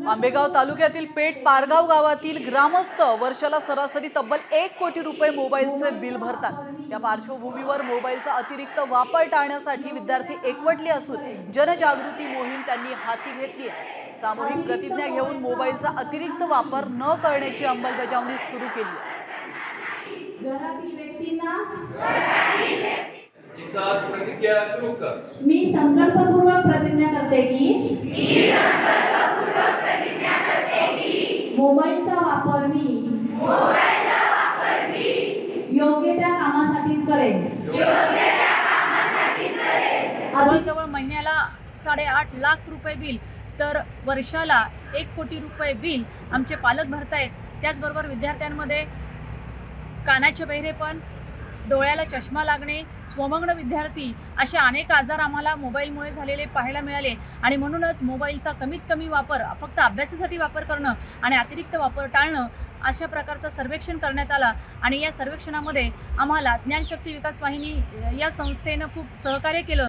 आंबेगाव तालुक्यातील पेठ पारगाव गावातील ग्रामस्थ वर्षाला सरासरी तब्बल 1 कोटी रुपये मोबाईलचे बिल भरतात। या पार्श्वभूमीवर मोबाईलचा अतिरिक्त वापर टाळण्यासाठी विद्यार्थी एकवटले असून जनजागृती मोहीम त्यांनी हाती घेतली आहे। सामूहिक प्रतिज्ञा घेऊन मोबाईलचा अतिरिक्त वापर न करण्याची अंमलबजावणी सुरू केली आहे। घरातील व्यक्तींना मी संकल्पपूर्वक प्रतिज्ञा करते की मोबाईलचा वापर मी योग्य त्या कामासाठीच करेन। जवळ महिन्याला 8.5 लाख रुपये बिल तर वर्षाला 1 कोटी रुपये बिल आमचे पालक भरतायत। त्याचबरोबर विद्यार्थ्यांमध्ये कानाचे बहिरेपण, डोळ्याला चष्मा लागणे, स्वमग्न विद्यार्थी असे अनेक आजार आम्हाला मोबाईलमुळे झालेले पाहायला मिळाले आणि म्हणूनच मोबाईलचा कमीत कमी वापर फक्त अभ्यासासाठी वापर करणं आणि अतिरिक्त वापर टाळणं अशा प्रकारचं सर्वेक्षण करण्यात आलं। आणि या सर्वेक्षणामध्ये आम्हाला ज्ञानशक्ती विकास वाहिनी या संस्थेनं खूप सहकार्य केलं।